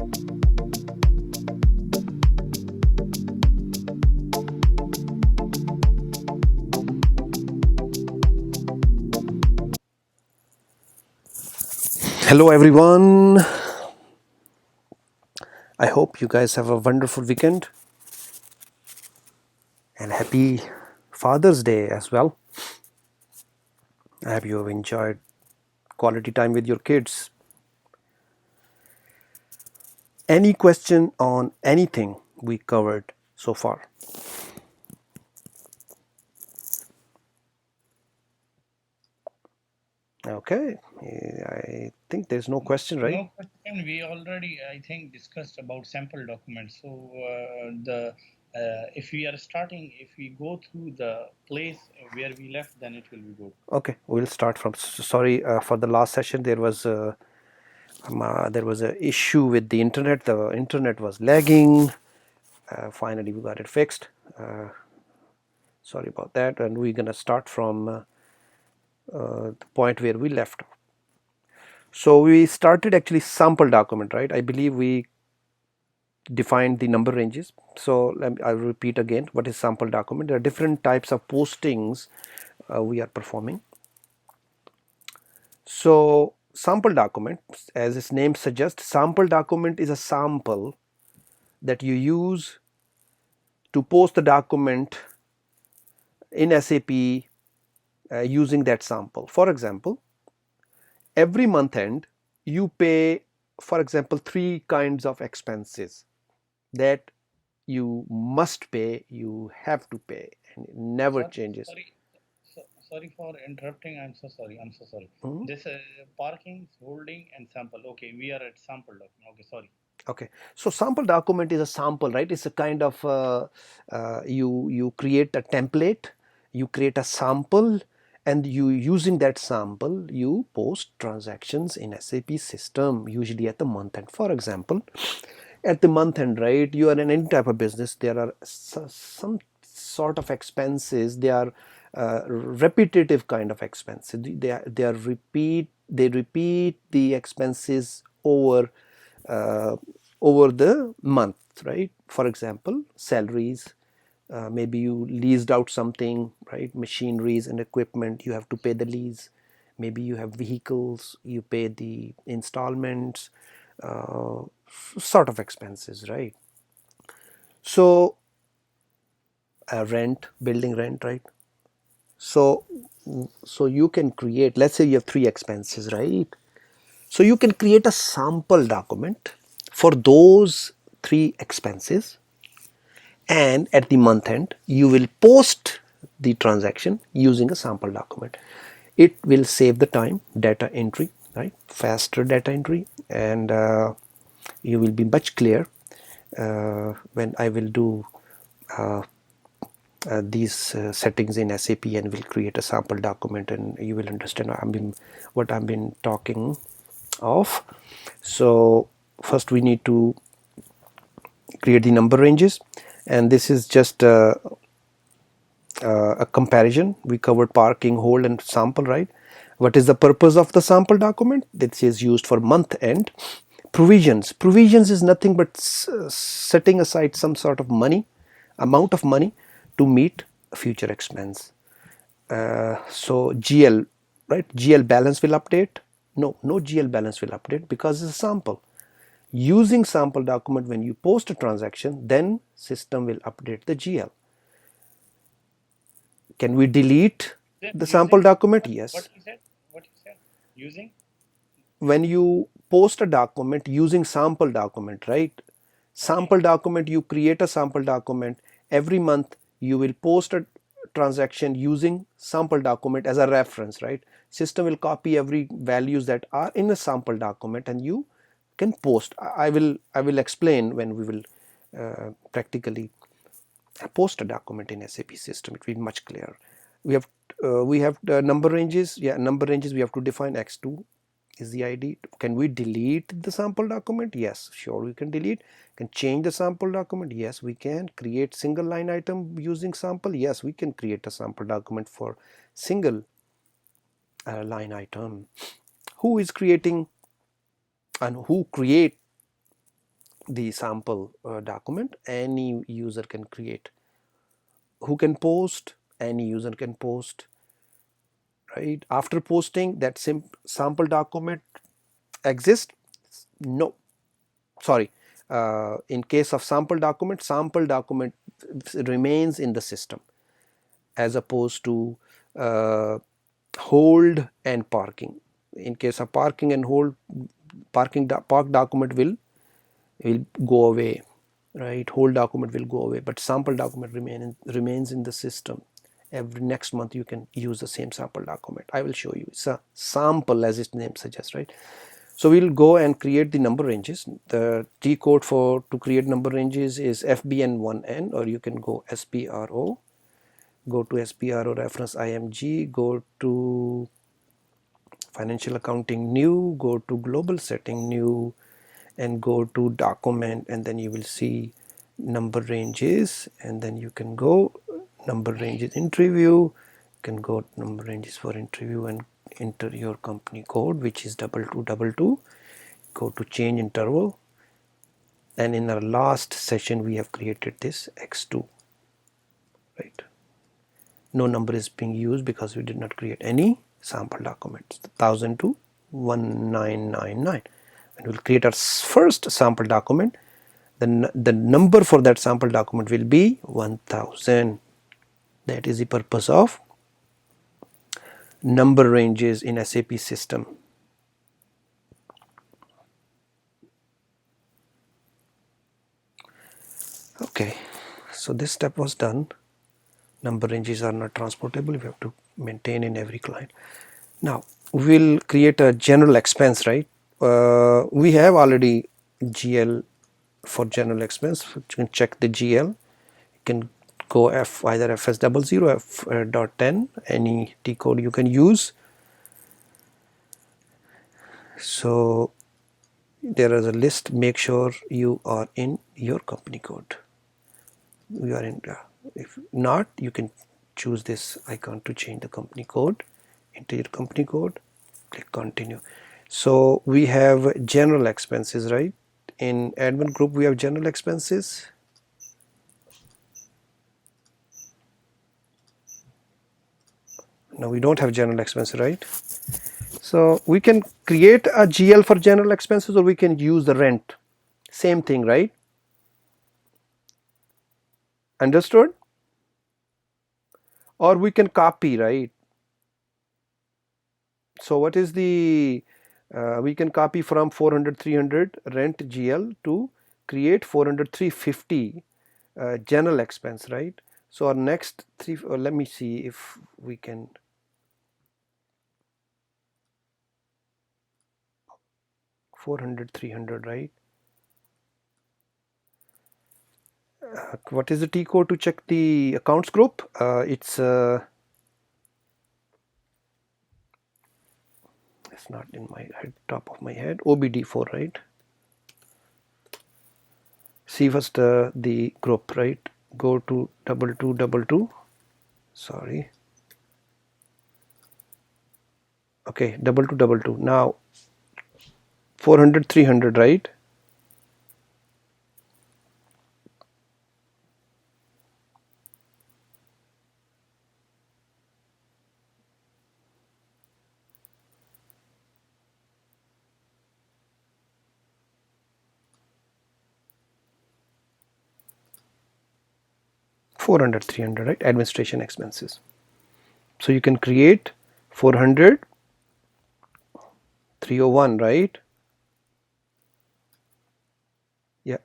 Hello everyone. I hope you guys have a wonderful weekend and happy Father's Day as well. I hope you have enjoyed quality time with your kids. Any question on anything we covered so far? Okay, I think there's no question, right? No question. We already, I think, discussed about sample documents. So the if we are starting, if we go through the place where we left, then it will be good. Okay, we'll start from. Sorry for the last session. There was a issue with the internet. The internet was lagging. Finally, we got it fixed. Sorry about that. And we're gonna start from the point where we left. So we started actually sample document, right? I believe we defined the number ranges. So I'll repeat again, what is sample document? There are different types of postings we are performing. So sample document, as its name suggests, sample document is a sample that you use to post the document in SAP using that sample. For example, every month end you pay, for example, 3 kinds of expenses that you must pay, you have to pay, and it never Sorry, changes. sorry, sorry for interrupting. I'm so sorry. I'm so sorry. Mhm. This parking, holding, and sample. Okay, we are at sample document. Okay, sorry. Okay, so sample document is a sample, right? It's a kind of you create a template, you create a sample, and you using that sample you post transactions in SAP system, usually at the month end. For example, at the month end, right, you are in any type of business, there are some sort of expenses. They are repetitive kind of expenses. They repeat the expenses uh, over the month, right? For example, salaries, maybe you leased out something, right? Machineries and equipment, you have to pay the lease. Maybe you have vehicles, you pay the installments, uh, sort of expenses, right? So rent, building rent, right? So you can create, let's say you have 3 expenses, right? So you can create a sample document for those 3 expenses, and at the month end you will post the transaction using a sample document. It will save the time, data entry, right? Faster data entry, and you will be much clear when I will do these settings in SAP and will create a sample document, and you will understand what I've been talking of. So first we need to create the number ranges, and this is just a comparison. We covered parking, hold, and sample, right? What is the purpose of the sample document? This is used for month end. Provisions is nothing but setting aside some sort of money, amount of money, to meet a future expense. So GL, right? GL balance will update. No GL balance will update because it's a sample. Using sample document, when you post a transaction, then system will update the GL. Can we delete Then the sample using document? what Yes. he said, what he said, using. When you post a document using sample document, right? Okay, Sample document, you create a sample document. Every month you will post a transaction using sample document as a reference, right? System will copy every values that are in a sample document and you can post. I will explain when we will practically post a document in SAP system. It will be much clearer. We have number ranges. Yeah, number ranges we have to define. X2 is the ID. Can we delete the sample document? Yes, sure, we can delete. Can change the sample document? Yes, we can. Create single line item using sample? Yes, we can create a sample document for single line item. Who is creating and who create the sample document. Any user can create. Who can post? Any user can post, right? After posting, that sample document exists? No, sorry. In case of sample document remains in the system, as opposed to hold and parking. In case of parking and hold, park document will go away, right? Whole document will go away, but sample document remains in the system. Every next month you can use the same sample document. I will show you. It's a sample, as its name suggests, right? So we'll go and create the number ranges. The T code for to create number ranges is FBN1N, or you can go SPRO. Go to SPRO reference IMG, go to financial accounting new, go to global setting new, and go to document, and then you will see number ranges, and then you can go number ranges interview. You can go number ranges for interview and enter your company code, which is 2222. Go to change interval, and in our last session we have created this x2, right? No number is being used because we did not create any sample documents. 1000 to 1999, and we'll create our first sample document. The number for that sample document will be 1000. That is the purpose of number ranges in SAP system. Okay, so this step was done. Number ranges are not transportable, we have to maintain in every client. Now we'll create a general expense, right? We have already GL for general expense. You can check the GL. You can go either FS00, F.10, any T code you can use. So there is a list. Make sure you are in your company code. You are in. If not, you can choose this icon to change the company code. Enter your company code. Click continue. So we have general expenses, right? In admin group we have general expenses. Now we don't have general expenses, right? So we can create a GL for general expenses, or we can use the rent. Same thing, right? Understood? Or we can copy, right? So what is the we can copy from 400 300 rent GL to create 400 350 general expense, right? So our next three, let me see if we can. 400 300, right? What is the T code to check the accounts group? It's not in my head, top of my head. OBD4, right? See first the group, right? Go to 2222. Sorry. Okay, 2222. Now 400 300, right? Four hundred 300, right? Administration expenses. So you can create 400 301, right? Yeah,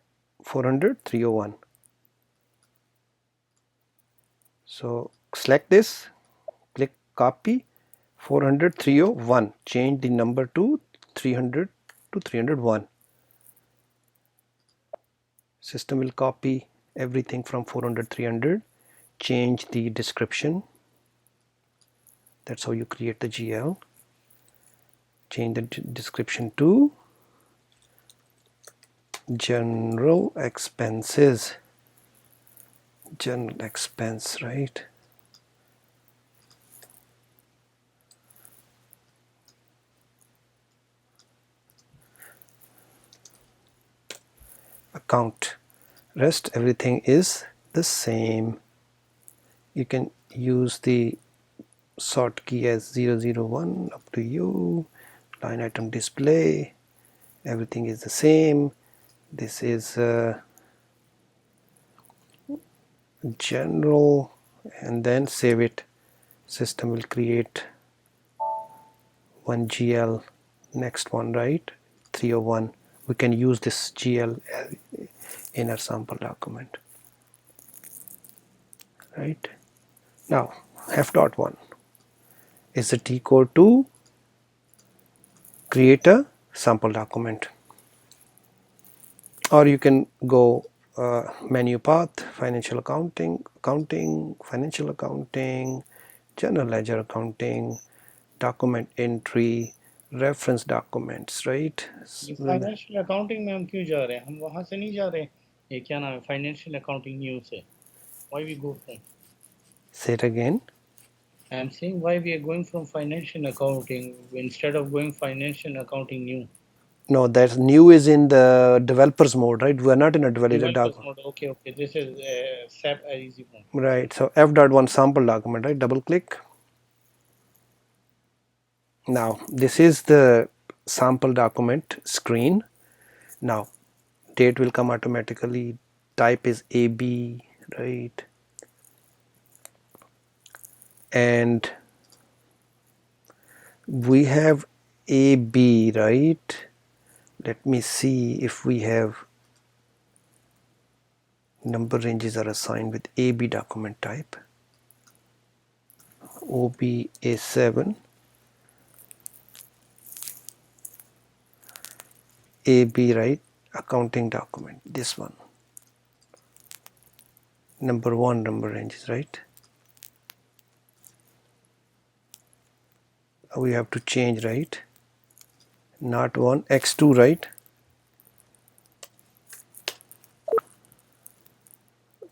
400 301. So select this, click copy. 400 301, change the number to 300 to 301. System will copy everything from 400 300, change the description. That's how you create the GL. Change the description to general expenses. General expense, right? account. Rest everything is the same. You can use the sort key as 001, up to you. Line item display, everything is the same. This is general, and then save it. System will create one GL, next one, right? 301. We can use this GL in our sample document, right? Now f.1 is the T code to create a sample document, or you can go menu path, financial accounting, financial accounting, general ledger accounting, document entry, reference documents, right? ये financial accounting में हम क्यों जा रहे हैं? हम वहाँ से नहीं जा रहे हैं। ये क्या नाम है, फाइनेंशियल अकाउंटिंग न्यू से? Why we go from? Say it again. I am saying why we are going from financial accounting instead of going financial accounting new. No, that new is in the developers mode, right? We are not in a developer Developers document. mode. Okay, okay. This is SAP easy mode. Right, so f.1 sample document, right? Double click. Now this is the sample document screen. Now date will come automatically, type is AB, right? And we have AB, right? Let me see if we have number ranges are assigned with AB document type. OBA7, AB, right? Accounting document, this one. Number 1 number ranges, right? We have to change, right? Not 1, X2, right?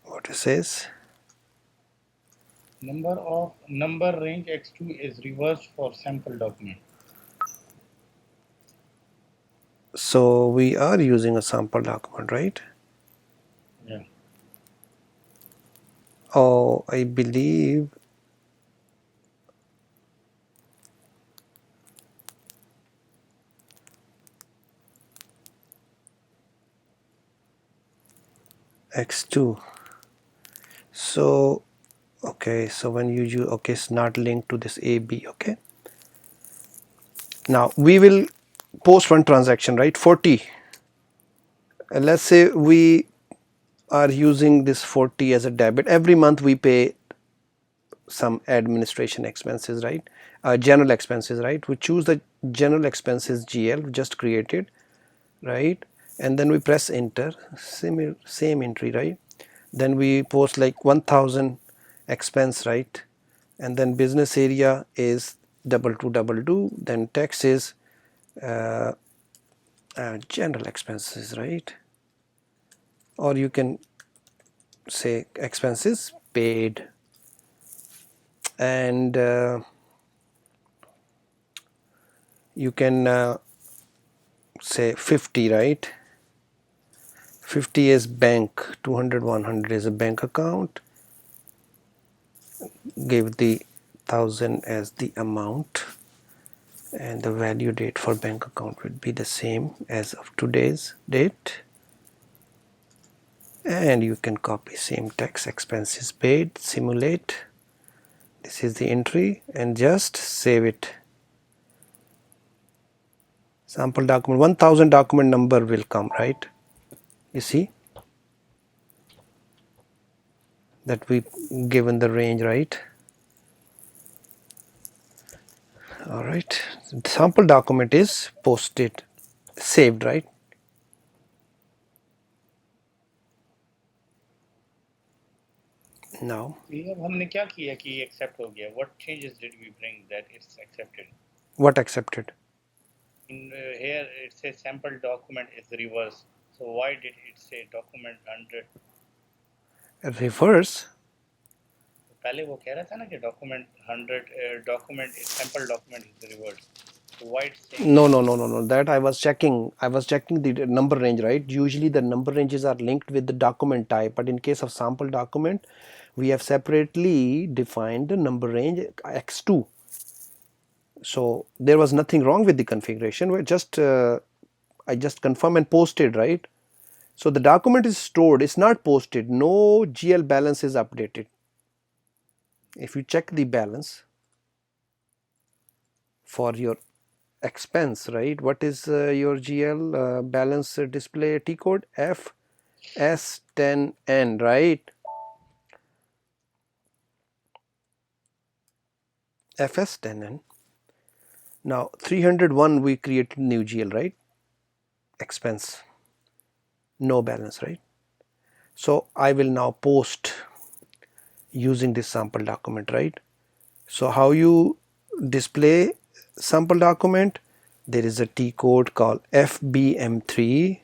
What it says? Number range X2 is reversed for sample document. So we are using a sample document, right? Yeah. Oh, I believe X2. So okay, so when you use, okay, it's not linked to this AB. Okay, now we will post one transaction, right? 40. Let's say we are using this 40 as a debit. Every month we pay some administration expenses, right? General expenses, right? We choose the general expenses GL just created, right? And then we press enter, same entry, right? Then we post like 1000 expense, right? And then business area is 2222, then tax is general expenses, right? Or you can say expenses paid, and you can say 50, right? 50 is bank, 200 100 is a bank account, give the 1000 as the amount, and the value date for bank account would be the same as of today's date. And you can copy same text, expenses paid, simulate, this is the entry, and just save it. Sample document 1000 document number will come, right? You see that we given the range, right? All right, sample document is posted, saved, right? Now ये अब हमने क्या किया कि ये accept हो गया? What changes did we bring that it's accepted? what accepted? In here it says sample document is reversed. So why did it say document 100? Reverse? पहले वो कह रहा था ना कि document 100 document is sample document is reversed. void saying No, that no, no, no, no. That I was checking. I was checking the number range, right? Usually the number ranges are linked with the document type, but in case of sample document, we have separately defined the number range x2. So there was nothing wrong with the configuration. We just I just confirm and posted, right? So the document is stored. It's not posted. No GL balance is updated. If you check the balance for your expense, right? What is your GL balance display T code? FS10N, right? FS10N. Now 301 we created new GL, right? Expense, no balance, right? So I will now post using this sample document, right? So how you display sample document? There is a T code called FBM3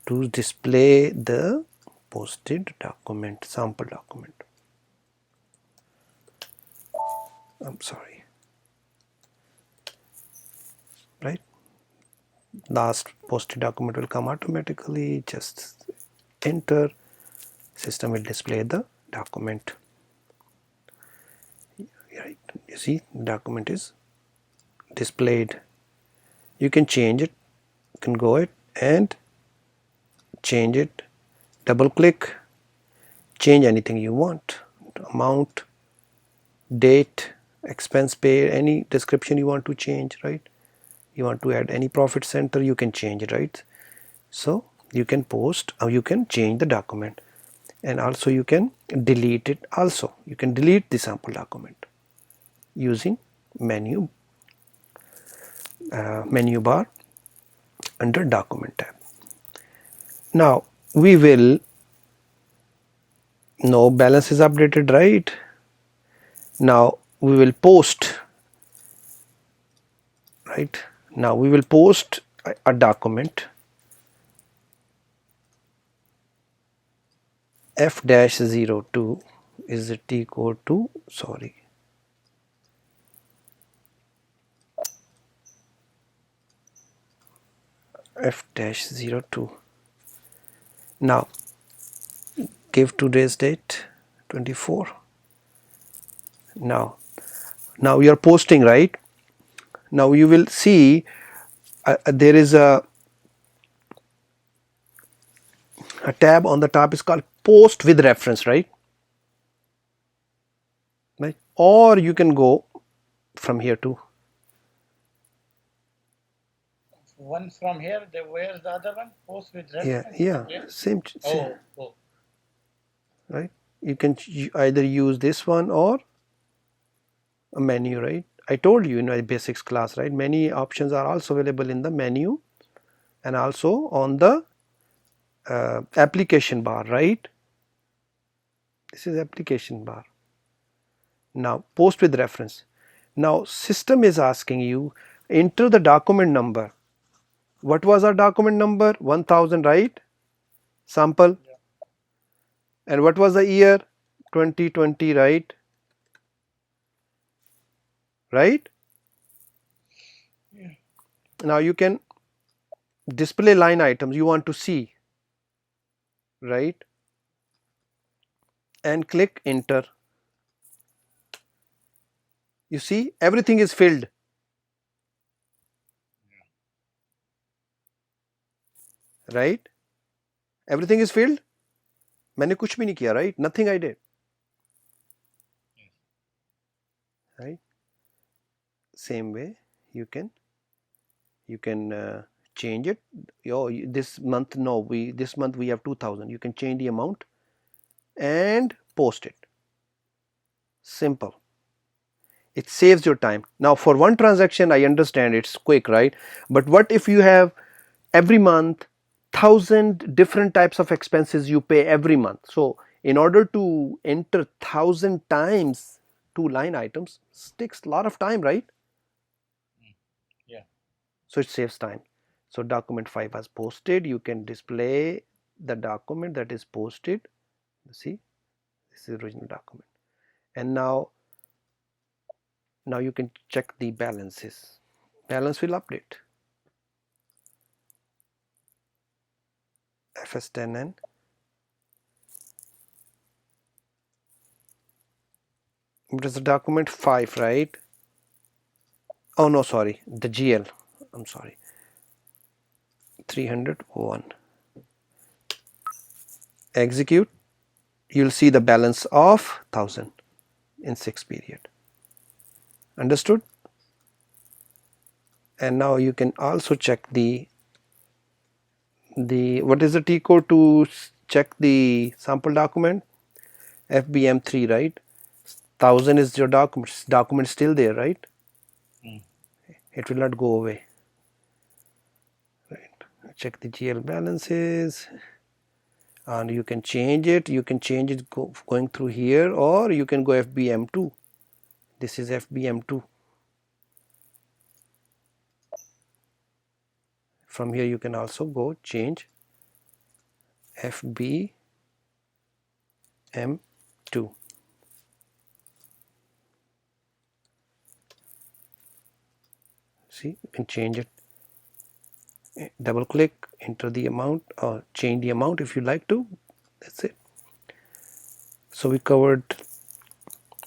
to display the posted document, sample document. I'm sorry, right? Last posted document will come automatically. Just enter, system will display the document. Right, you see document is displayed. You can change it, you can go it and change it, double click, change anything you want, amount, date, expense paid, any description you want to change, right? You want to add any profit center, you can change it, right? So you can post or you can change the document, and also you can delete it. Also you can delete the sample document using menu bar under document tab. Now we will, no balance is updated, right? Now we will post, right? Now we will post a document F-02 is the T code to, sorry, F-02. Now give today's date 24. Now you are posting, right? Now you will see there is a tab on the top is called post with reference, right? Right, or you can go from here to one from here. Where's the other one? Post with yeah, reference. yeah, Where? same, Oh. right? You can either use this one or a menu, right? I told you in my basics class, right? Many options are also available in the menu and also on the application bar, right? This is application bar. Now post with reference. Now system is asking you enter the document number. What was our document number? 1000, right? Sample. Yeah. And what was the year? 2020, right? Right? Yeah. Now you can display line items you want to see, right? And click enter. You see everything is filled, right? Everything is filled. मैंने कुछ भी नहीं किया, right? Nothing I did, right? Same way you can change it. This month, no, this month we have 2000. You can change the amount and post it. Simple. It saves your time. Now for one transaction I understand it's quick, right? But what if you have every month 1000 different types of expenses you pay every month? So in order to enter 1000 times two line items takes a lot of time, right? Yeah. So it saves time. So document 5 was posted. You can display the document that is posted. See, this is the original document. And now you can check the balances. balance will update. FS10N. It is the document 5, right? Oh no, sorry, the GL. I'm sorry. 301. Execute. You'll see the balance of 1000 in 6 period. Understood? And now you can also check the what is the T code to check the sample document? FBM3, right? 1000 is your document still there, right? Mm. It will not go away. Right. Check the GL balances, and you can change it. You can change it going through here, or you can go FBM2. This is FBM2. From here you can also go change FBM2. See, you can change it. Double click, enter the amount, or change the amount if you like to. That's it. So we covered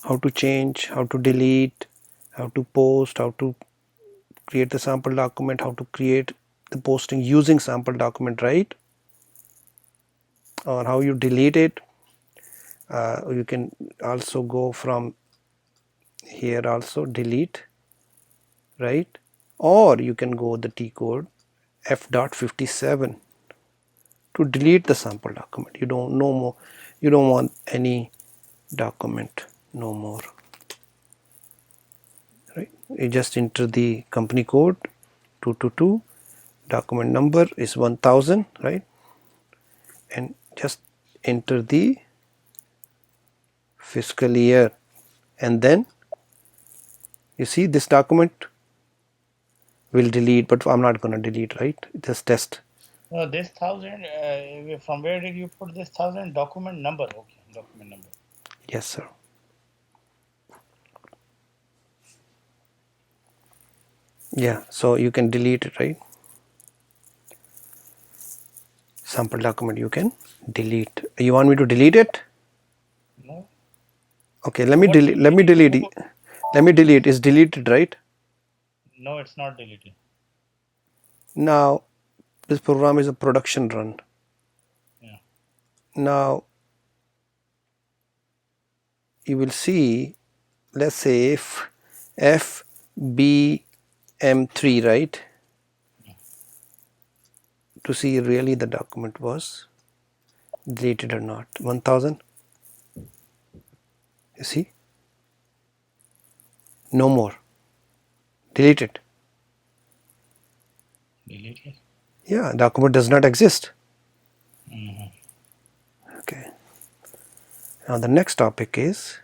how to change, how to delete, how to post, how to create the sample document, how to create the posting using sample document, right? Or how you delete it. You can also go from here also delete, right? Or you can go the T code F.57 to delete the sample document. You don't no more, you don't want any document no more, right? You just enter the company code 222, document number is 1000, right? And just enter the fiscal year, and then you see this document will delete, but I'm not going to delete, right? Just test. This 1000, from where did you put this 1000? Document number. Okay, document number. Yes, sir. Yeah, so you can delete it, right? Sample document you can delete. You want me to delete it? No. Okay, let me What delete. should we Delete do? it. Let me delete. It's deleted, right? No, it's not deleted. Now this program is a production run. Yeah. Now you will see, let's say if FBM3, right? To see really the document was deleted or not. 1000. You see? No more. Deleted. Deleted. Yeah, document does not exist. Mm-hmm. Okay. Now the next topic is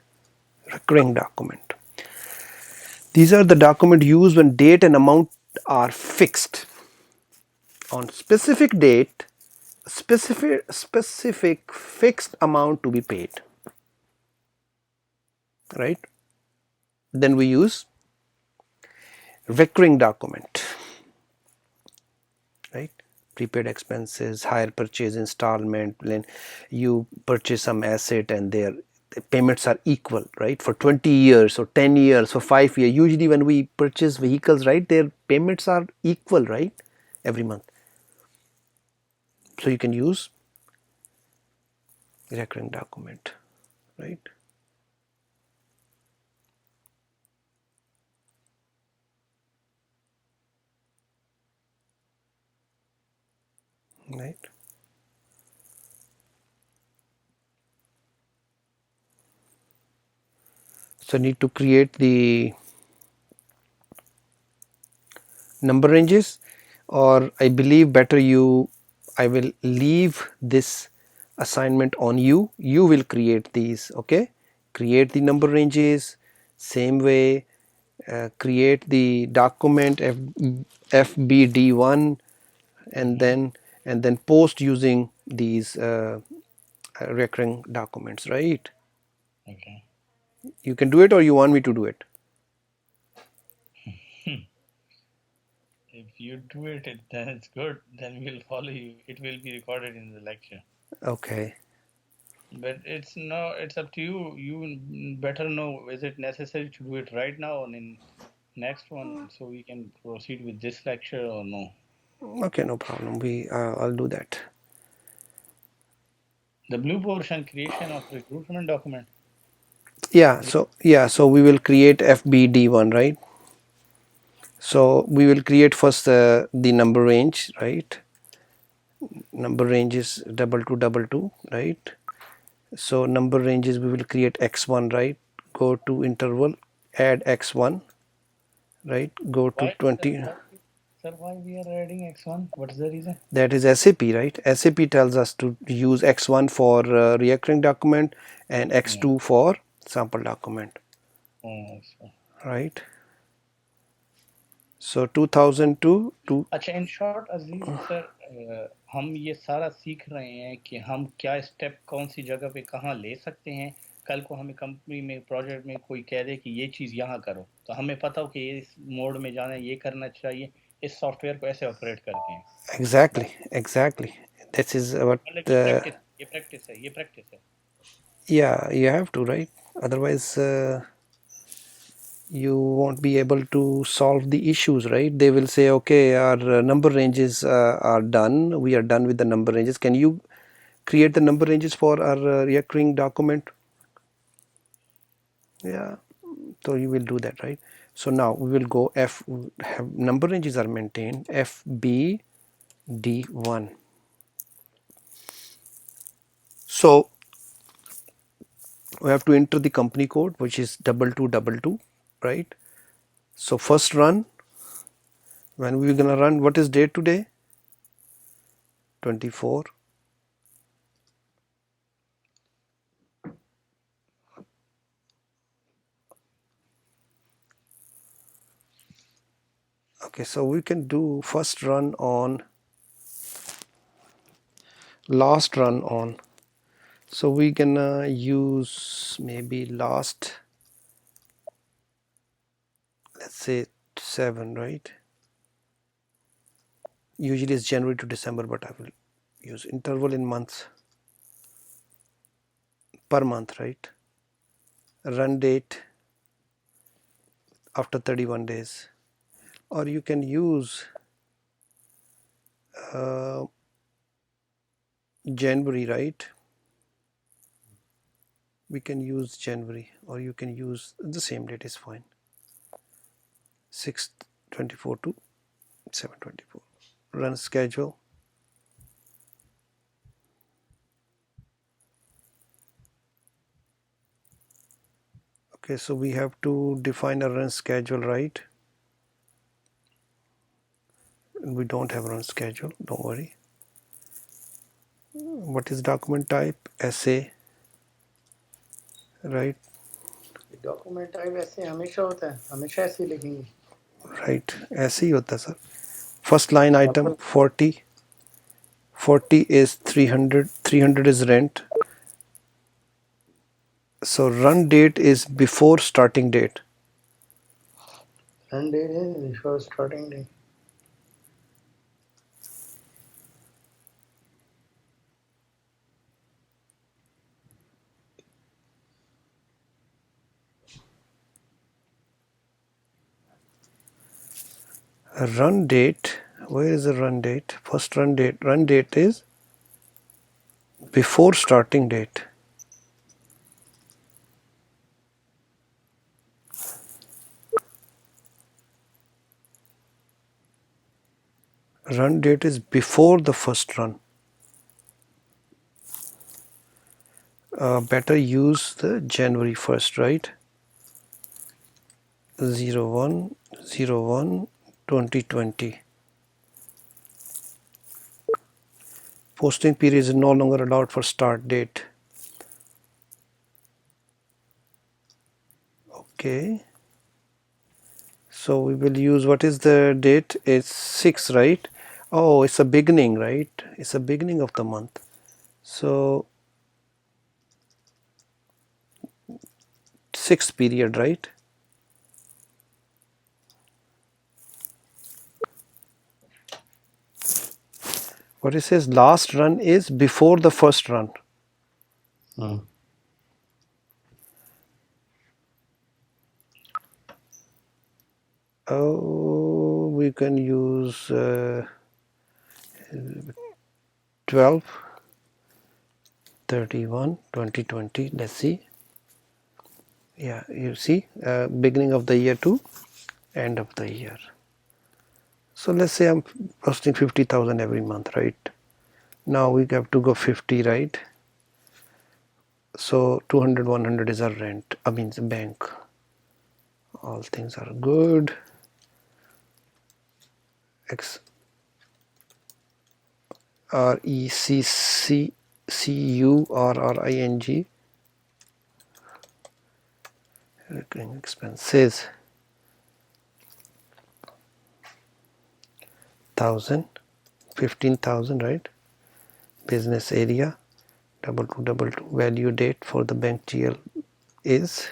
recurring document. These are the document used when date and amount are fixed. On specific date, specific fixed amount to be paid. Right? Then we use recurring document. Right? Prepaid expenses, hire purchase, installment, when you purchase some asset and their payments are equal, right? For 20 years or 10 years or 5 years. Usually when we purchase vehicles, right, their payments are equal, right? Every month. So you can use recurring document, right? Right. So need to create the number ranges, or I believe better I will leave this assignment on you. You will create these, okay? Create the number ranges, same way, create the document FBD1, and Mm-hmm. then post using these recurring documents, right? Okay. You can do it, or you want me to do it? you do it, then it's good. Then we'll follow you. It will be recorded in the lecture. Okay. But it's no, it's up to you. You better know, is it necessary to do it right now or in next one so we can proceed with this lecture or no? Okay, no problem. I'll do that. The blue portion, creation of recruitment document. Yeah. So we will create FBD1, right? So we will create first the number range, right? Number range is 2222, right? So number ranges we will create x1, right? Go to interval, add x1, right? Go to Why, sir, 20. why we are adding X1? What is the reason? That is SAP, right? SAP tells us to use x1 for recurring document and Yeah. x2 for sample document, Oh, so. right? So 2002 to अच्छा, in short Aziz sir, हम ये सारा सीख रहे हैं कि हम क्या स्टेप कौन सी जगह पे कहाँ ले सकते हैं। कल को हमें कंपनी में प्रोजेक्ट में कोई कह दे कि ये चीज़ यहाँ करो, तो हमें पता हो कि ये इस मोड में जाना है, ये करना चाहिए, इस सॉफ्टवेयर को ऐसे ऑपरेट करते हैं। exactly. This is what मतलब ये प्रैक्टिस, ये प्रैक्टिस है, ये प्रैक्टिस है। yeah, you have to, right? Otherwise you won't be able to solve the issues, right? They will say, okay, our number ranges are done, we are done with the number ranges, can you create the number ranges for our recurring document? Yeah, so you will do that, right? So now we will go f, have number ranges are maintained, fbd1. So we have to enter the company code, which is 2222, right? So first run, when we're gonna run, what is date today? 24. Okay, so we can do first run on, last run on. So we gonna use maybe last, let's say 7, right? Usually it's January to December, but I will use interval in months, per month, right? Run date after 31 days. Or you can use uh, January, right? We can use January, or you can use the same date is fine. 6/24 to 7/24. Run schedule. Okay, so we have to define a run schedule, right? We don't have run schedule, don't worry. What is document type? SA, right? Document type ऐसे हमेशा होता है, हमेशा ऐसे ही लिखेंगे। Right, ऐसे ही होता है sir. First line item sample 40. 40 is 300. 300 is rent. So run date is before starting date. Run date है before starting day. Run date, where is the run date? First run date. Run date is before starting date. Run date is before the first run. Better use the January 1st, right? 01/01/2020. Posting period is no longer allowed for start date. Okay. So we will use, what is the date? It's 6, right? Oh, it's a beginning, right? It's a beginning of the month. So 6th period, right? what it says, last run is before the first run. Oh, we can use 12 31 2020. Let's see. Yeah, you see, beginning of the year to end of the year. So let's say I'm posting 50,000 every month, right? Now we have to go 50, right? So 200 100 is our rent, I mean the bank. All things are good. X R E C C C U R R I N G, recurring expenses 1000, 15,000, right? Business area, 2222, value date for the bank GL is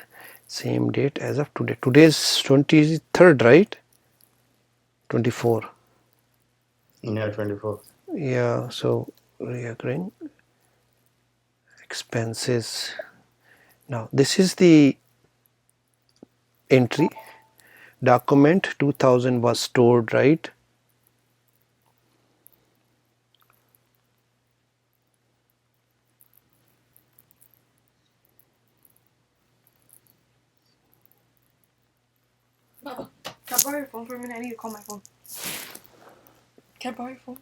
same date as of today. Today is 23rd, right? 24. Yeah, 24. Yeah, so recurring expenses. Now this is the entry. Document 2000 was stored, right? Baba, can I borrow your phone for a minute? I need to call my phone. Can I borrow your phone?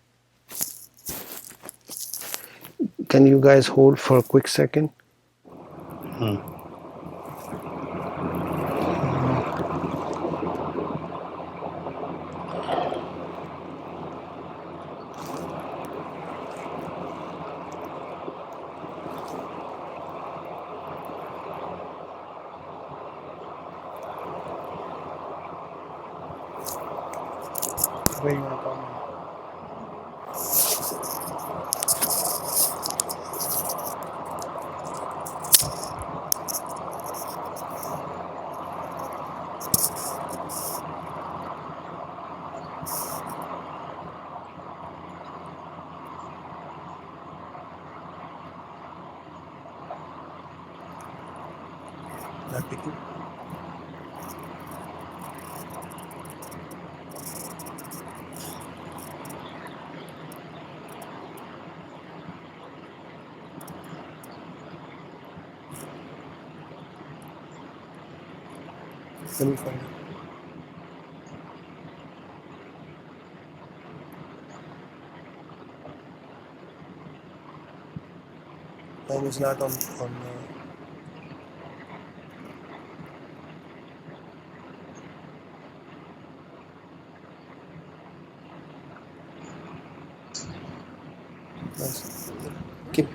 Can you guys hold for a quick second? Where you want to call me? Not picking. Let me find it. Mine is not on. Nice. Keep.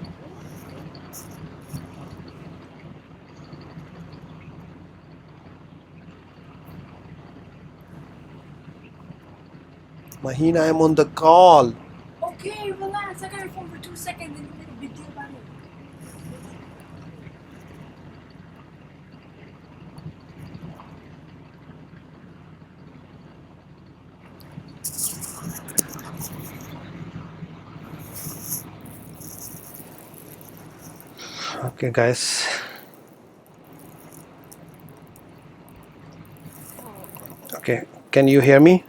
Maheen, I am on the call. Okay, relax. I got your phone for 2 seconds and you made a big deal about it. Okay, guys. Okay, can you hear me?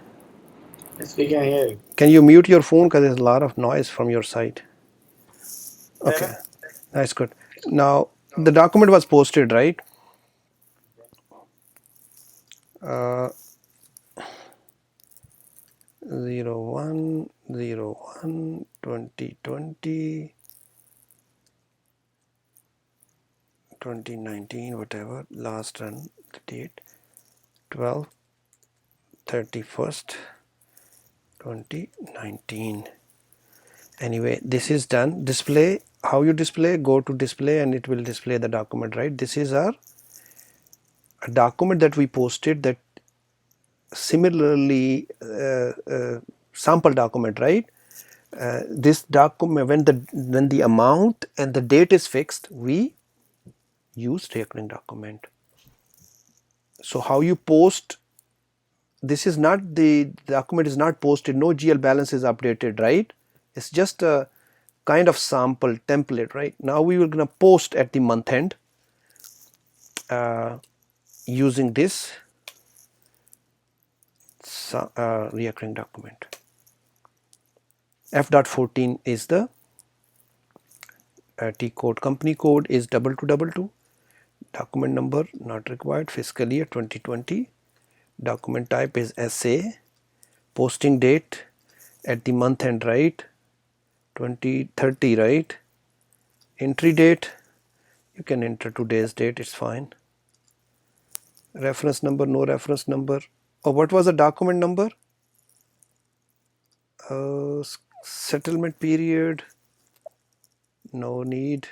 Yes, we can hear you. Can you mute your phone because there's a lot of noise from your side? Okay, that's good. Now the document was posted, right? Uh, 01/01 2020 2019, whatever, last run, the date 12 31st 2019. Anyway, this is done. Display, how you display, go to display and it will display the document, right? This is our a document that we posted, that similarly sample document, right? This document, when the amount and the date is fixed, we use recurring document. So how you post, this is not, the document is not posted, no GL balance is updated, right? It's just a kind of sample template, right? Now we were going to post at the month end using this recurring document. F.14 is the T code. Company code is 2222. Document number not required. Fiscal year 2020. Document type is SA. Posting date at the month end, right? 2030, right? Entry date, you can enter today's date, it's fine. Reference number, no reference number. Oh, what was the document number? Settlement period, no need.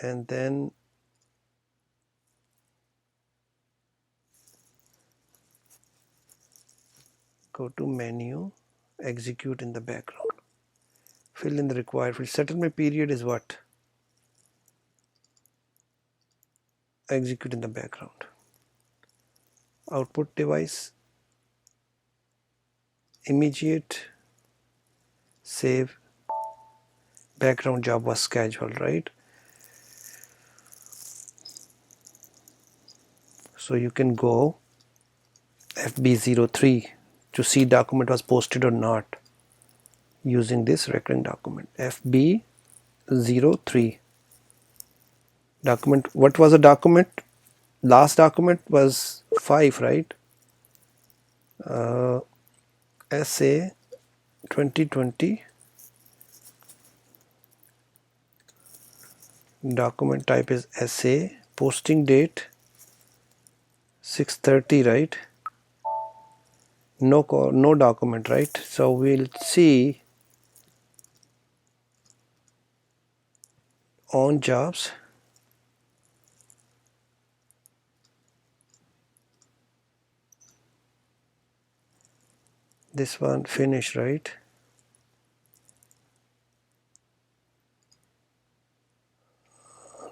And then go to menu, execute in the background. Fill in the required field. Settlement period is what? Execute in the background. Output device, immediate, save. Background job was scheduled, right? So you can go FB03 to see document was posted or not using this recurring document. FB03 document. What was the document? Last document was 5, right? SA 2020. Document type is SA. Posting date 6:30, right? No document, right? So we'll see on jobs. This one finish, right?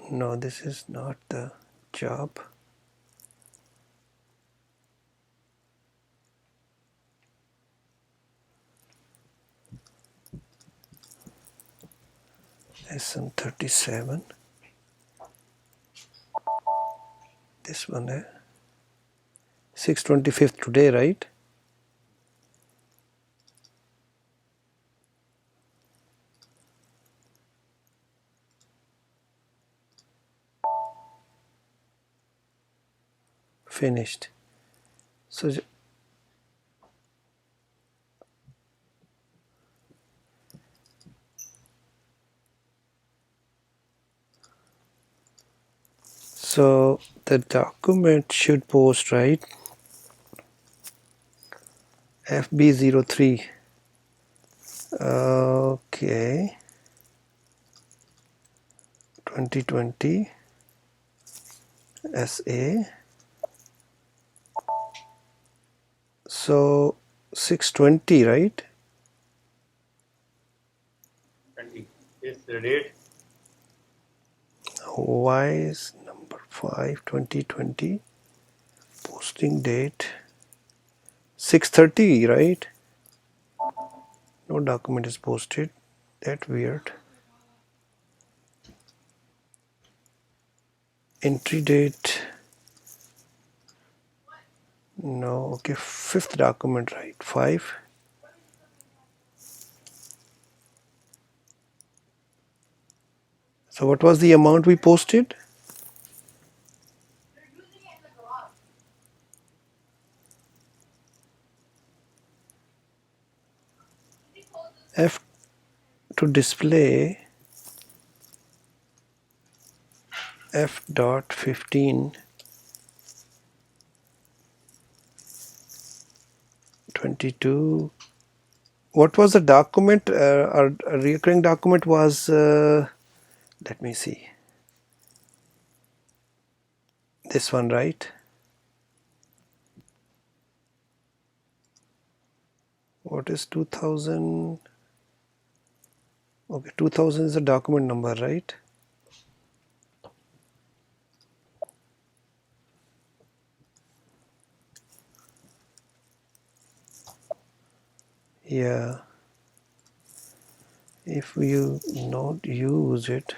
No, this is not the job. SM37. This one, 6/25 today, right? Finished. So the document should post, right? FB03. Okay. 2020 SA. So 620, right? 20 is the date. Why is number 5 2020? Posting date 6:30, right? No document is posted. That weird. Entry date. No, okay, 5th document, right? 5. So what was the amount we posted? F to display F.15 22. What was the document? Our recurring document was, let me see, this one, right? What is 2000? Okay, 2000 is the document number, right? Yeah. if you not use it,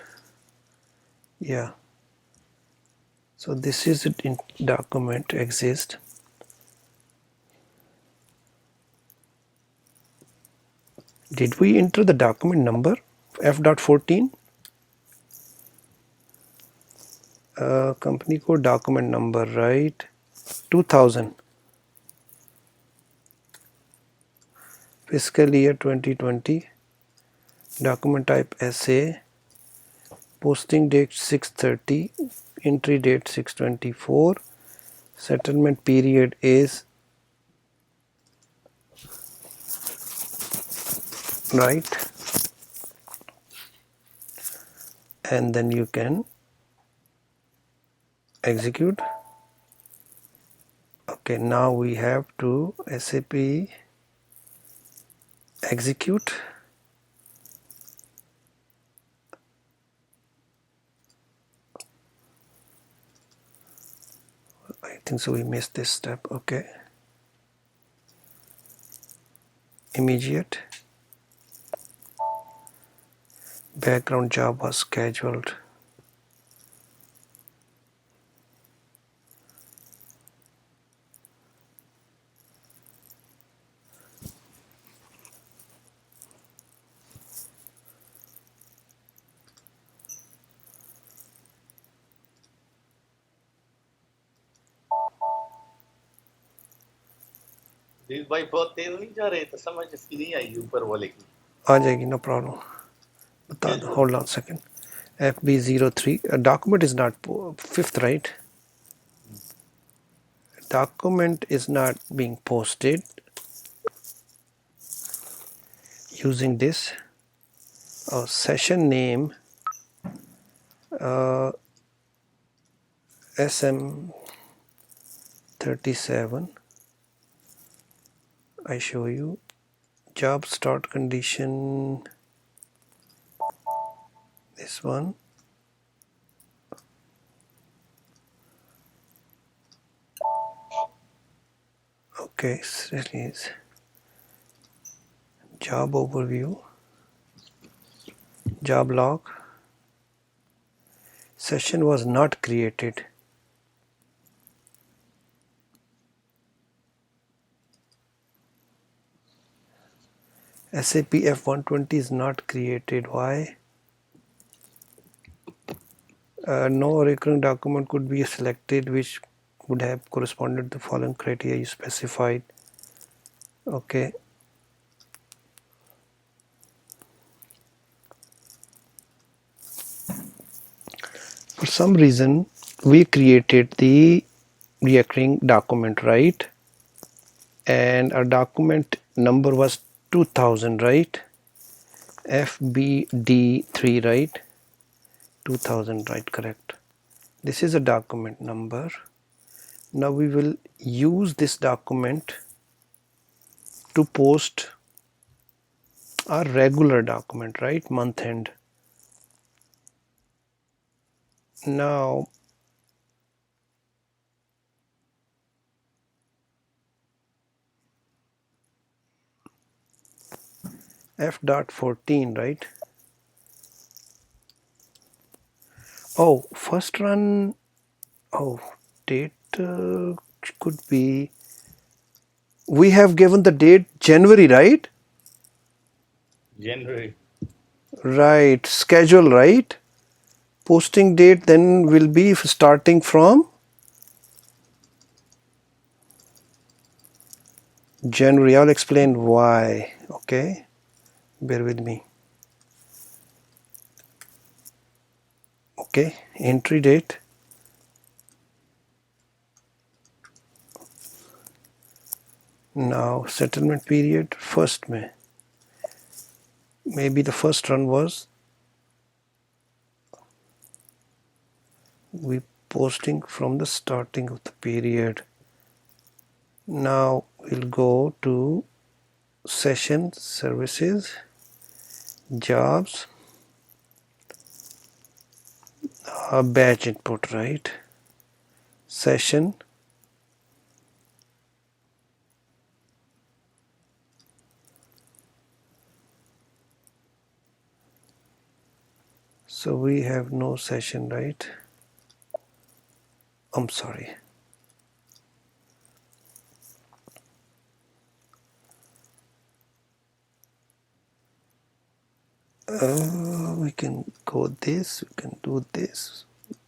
yeah, so this is it in document exist. Did we enter the document number f.14? Company code document number, right? 2000, fiscal year 2020, document type SA, posting date 6/30, entry date 6/24, settlement period is, right, and then you can execute. Okay, now we have to SAP execute. I think so we missed this step. Okay, immediate, background job was scheduled. दिल भाई बहुत तेज नहीं जा रहे तो समझ इसकी नहीं आई ऊपर वाले की आ जाएगी, no problem. बता दो, hold on a second. FB03, document is not fifth, right? Document is not being posted using this. Session name SM37. I show you job start condition, this one. Okay, release, job overview, job log, session was not created. SAP F120 is not created. Why? No recurring document could be selected which would have corresponded to the following criteria you specified. Okay. For some reason we created the recurring document, right? And our document number was 2000, right? FBD3, right? 2000, right? Correct. This is a document number. Now we will use this document to post our regular document, right? Month end. Now F.14, right? Oh, first run, oh, date could be, we have given the date January, right? January. Right, schedule, right? Posting date then will be starting from January. I'll explain why. Okay, bear with me. Okay, entry date. Now settlement period 1st May. Maybe the first run was we posting from the starting of the period. Now we'll go to session services, jobs, batch input, right? Session, So we have no session, right? I'm sorry. We can go this, we can do this,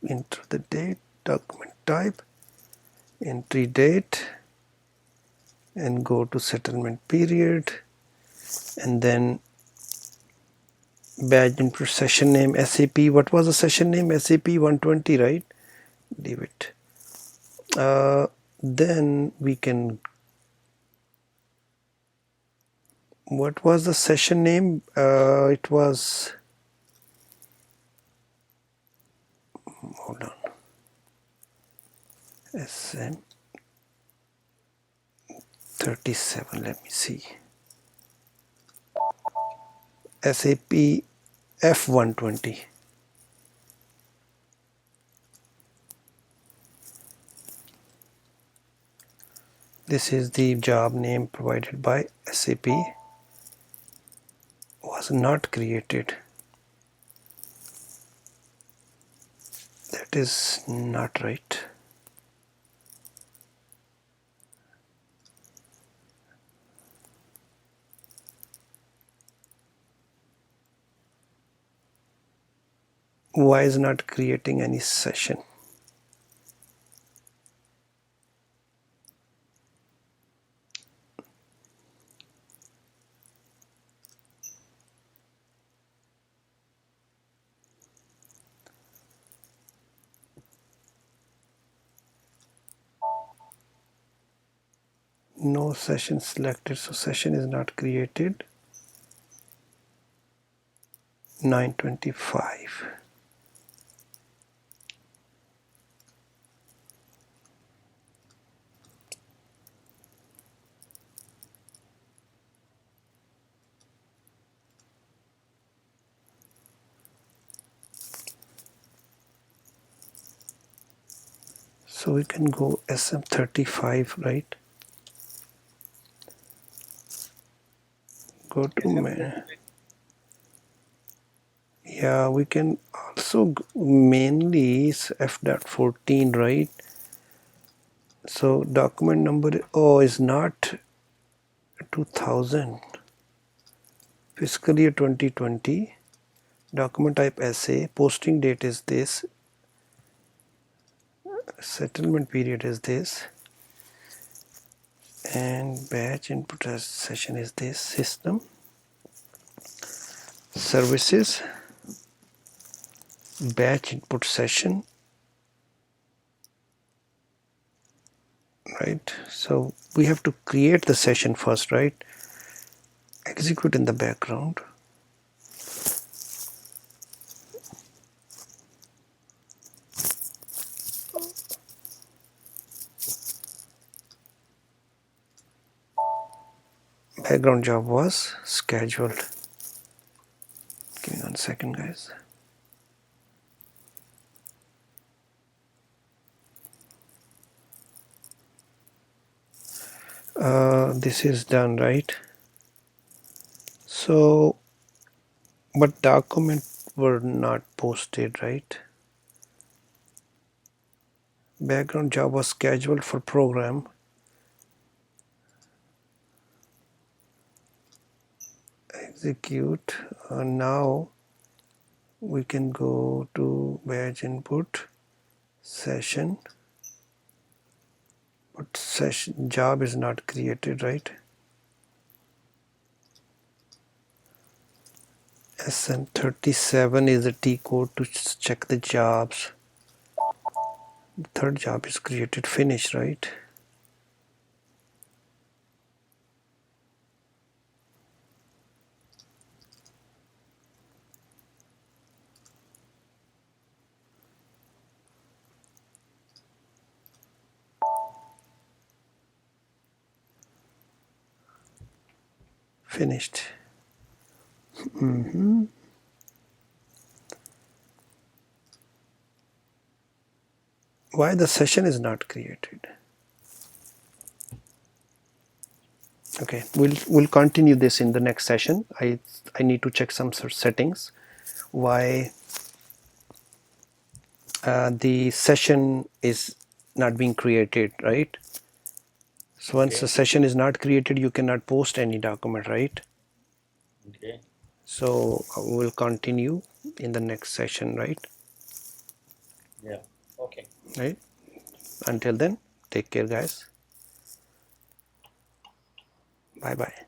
enter the date, document type, entry date, and go to settlement period, and then badge input session name SAP. What was the session name? SAP 120, right? Leave it. Then we can, what was the session name? It was, hold on, SM37, let me see. SAP F120. This is the job name provided by SAP. Was not created. That is not right. Why is not creating any session? No session selected, so session is not created. 925. So we can go SM35, right? Go to man. Yeah, we can also mainly F.14, right? So document number, oh, is not 2000. Fiscal year 2020. Document type SA. Posting date is this. Settlement period is this. And batch input session is this. System. Services. Batch input session. Right. So we have to create the session first, right? Execute in the background. Background job was scheduled. Give me 1 second, guys. This is done, right? So, but document were not posted, right? Background job was scheduled for program. Execute. Now we can go to badge input session, but session job is not created, right? SM37 is the T code to check the jobs. The third job is created, finish, right? Finished. Why the session is not created? Okay, we'll continue this in the next session. I need to check some settings. Why the session is not being created, right? So once Okay. a session is not created, you cannot post any document, right? Okay. So we'll continue in the next session, right? Yeah. Okay. Right. Until then, take care, guys. Bye bye.